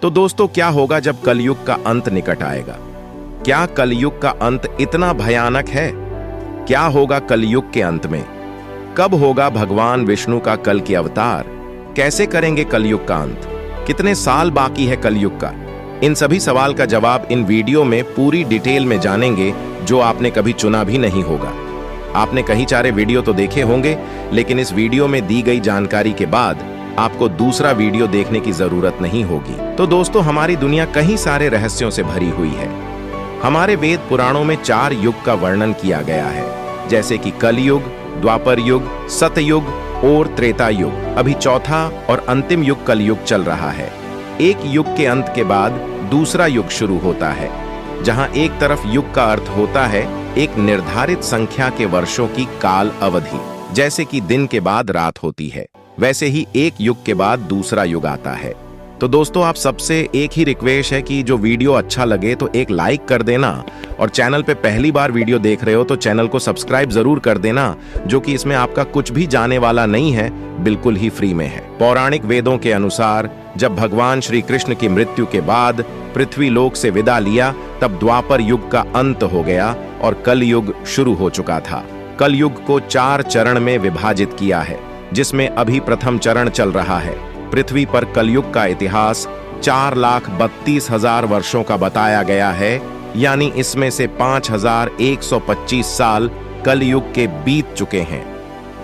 तो दोस्तों, क्या होगा जब कलयुग का अंत निकट आएगा? क्या कलयुग का अंत इतना भयानक है? क्या होगा कलयुग के अंत में? कब होगा भगवान विष्णु का कल की अवतार? कैसे करेंगे कलयुग का अंत? कितने साल बाकी है कलयुग का? इन सभी सवाल का जवाब इन वीडियो में पूरी डिटेल में जानेंगे, जो आपने कभी चुना भी नहीं होगा। आपने कहीं चारे वीडियो तो देखे होंगे, लेकिन इस वीडियो में दी गई जानकारी के बाद आपको दूसरा वीडियो देखने की जरूरत नहीं होगी। तो दोस्तों, हमारी दुनिया कई सारे रहस्यों से भरी हुई है। हमारे वेद पुराणों में 4 युग का वर्णन किया गया है, जैसे कि कलयुग, द्वापर युग, सतयुग और त्रेता युग। अभी चौथा और अंतिम युग कलयुग चल रहा है। एक युग के अंत के बाद दूसरा युग शुरू होता है, जहां एक तरफ युग का अर्थ होता है एक निर्धारित संख्या के वर्षों की काल अवधि, जैसे कि दिन के बाद रात होती है, वैसे ही एक युग के बाद दूसरा युग आता है। तो दोस्तों, आप सबसे एक ही रिक्वेस्ट है कि जो वीडियो अच्छा लगे तो एक लाइक कर देना, और चैनल पे पहली बार वीडियो देख रहे हो तो चैनल को सब्सक्राइब जरूर कर देना, जो कि इसमें आपका कुछ भी जाने वाला नहीं है, बिल्कुल ही फ्री में है। पौराणिक वेदों के अनुसार जब भगवान श्री कृष्ण की मृत्यु के बाद पृथ्वी लोक से विदा लिया, तब द्वापर युग का अंत हो गया और कलयुग शुरू हो चुका था। कलयुग को 4 चरण में विभाजित किया है, जिसमें अभी प्रथम चरण चल रहा है। पृथ्वी पर कलयुग का इतिहास 4,32,000 वर्षों का बताया गया है, यानी इसमें से 5,125 साल कलयुग के बीत चुके हैं।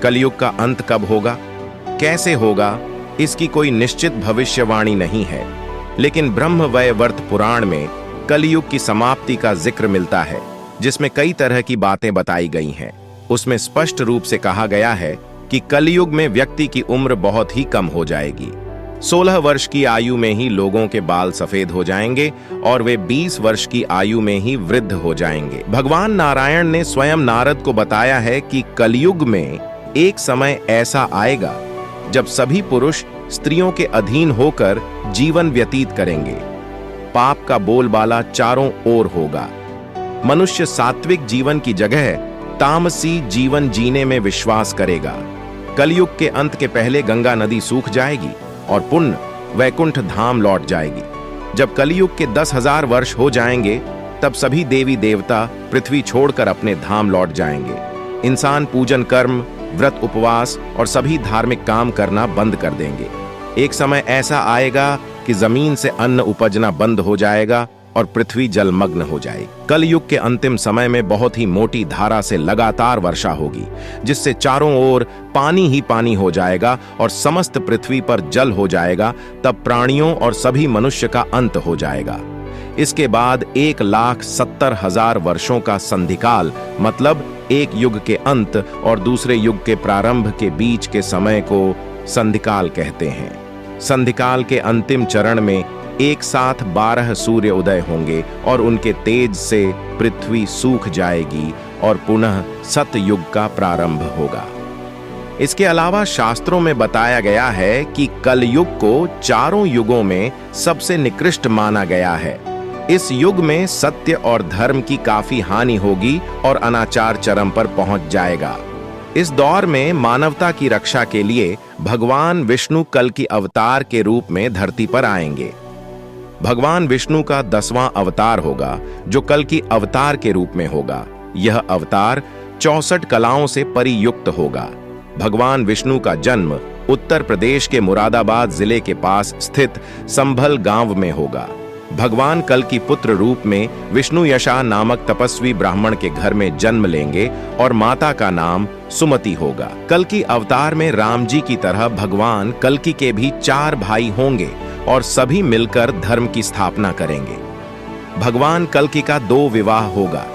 कलयुग का अंत कब होगा, कैसे होगा, इसकी कोई निश्चित भविष्यवाणी नहीं है, लेकिन ब्रह्मवैवर्त पुराण में कलयुग की समाप्ति का जिक्र मिलता है, जिसमें कई तरह की बातें बताई गई हैं। उसमें स्पष्ट रूप से कहा गया है कि कलयुग में व्यक्ति की उम्र बहुत ही कम हो जाएगी। 16 वर्ष की आयु में ही लोगों के बाल सफेद हो जाएंगे और वे 20 वर्ष की आयु में ही वृद्ध हो जाएंगे। भगवान नारायण ने स्वयं नारद को बताया है कि कलयुग में एक समय ऐसा आएगा जब सभी पुरुष स्त्रियों के अधीन होकर जीवन व्यतीत करेंगे। पाप का बोलबाला चारों ओर होगा। मनुष्य सात्विक जीवन की जगह तामसी जीवन जीने में विश्वास करेगा। कलयुग के अंत के पहले गंगा नदी सूख जाएगी और पुण्य वैकुंठ धाम लौट जाएगी। जब कलयुग के 10,000 वर्ष हो जाएंगे, तब सभी देवी देवता पृथ्वी छोड़कर अपने धाम लौट जाएंगे। इंसान पूजन कर्म, व्रत उपवास और सभी धार्मिक काम करना बंद कर देंगे। एक समय ऐसा आएगा कि जमीन से अन्न उपजना बंद हो जाएगा और पृथ्वी जलमग्न हो जाएगी। कलयुग के अंतिम समय में बहुत ही मोटी धारा से लगातार वर्षा होगी, जिससे चारों ओर पानी ही पानी हो जाएगा और समस्त पृथ्वी पर जल हो जाएगा। तब प्राणियों और सभी मनुष्य का अंत हो जाएगा। इसके बाद 1,70,000 वर्षों का संधिकाल, मतलब एक युग के अंत और दूसरे युग के प्रारंभ के बीच के समय को संधिकाल कहते हैं। संधिकाल के अंतिम चरण में एक साथ 12 सूर्य उदय होंगे और उनके तेज से पृथ्वी सूख जाएगी और पुनः सतयुग का प्रारंभ होगा। इसके अलावा शास्त्रों में बताया गया है कि कलयुग को चारों युगों में सबसे निकृष्ट माना गया है। इस युग में सत्य और धर्म की काफी हानि होगी और अनाचार चरम पर पहुंच जाएगा। इस दौर में मानवता की रक्षा के लिए भगवान विष्णु कल की अवतार के रूप में धरती पर आएंगे। भगवान विष्णु का 10वां अवतार होगा, जो कल की अवतार के रूप में होगा। यह अवतार 64 कलाओं से परियुक्त होगा। भगवान विष्णु का जन्म उत्तर प्रदेश के मुरादाबाद जिले के पास स्थित संभल गांव में होगा। भगवान कल की पुत्र रूप में विष्णु यशा नामक तपस्वी ब्राह्मण के घर में जन्म लेंगे और माता का नाम सुमति होगा। कल की अवतार में राम जी की तरह भगवान कल्कि के भी 4 भाई होंगे और सभी मिलकर धर्म की स्थापना करेंगे। भगवान कल्कि का 2 विवाह होगा।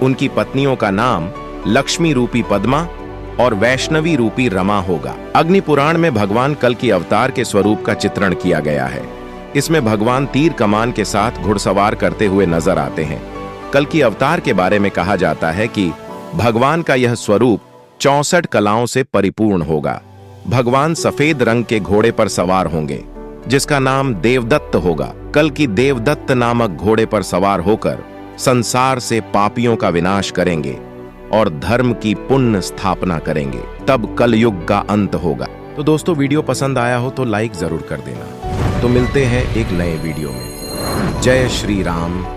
उनकी पत्नियों का नाम लक्ष्मी रूपी पद्मा और वैष्णवी रूपी रमा होगा। अग्नि पुराण में भगवान कल्कि अवतार के स्वरूप का चित्रण किया गया है। इसमें भगवान तीर कमान के साथ घुड़सवार करते हुए नजर आते हैं। कल्कि अवतार के बारे में कहा जाता है कि भगवान का यह स्वरूप 64 कलाओं से परिपूर्ण होगा। भगवान सफेद रंग के घोड़े पर सवार होंगे, जिसका नाम देवदत्त होगा। कल्कि देवदत्त नामक घोड़े पर सवार होकर संसार से पापियों का विनाश करेंगे और धर्म की पुण्य स्थापना करेंगे। तब कलयुग का अंत होगा। तो दोस्तों, वीडियो पसंद आया हो तो लाइक जरूर कर देना। तो मिलते हैं एक नए वीडियो में। जय श्री राम।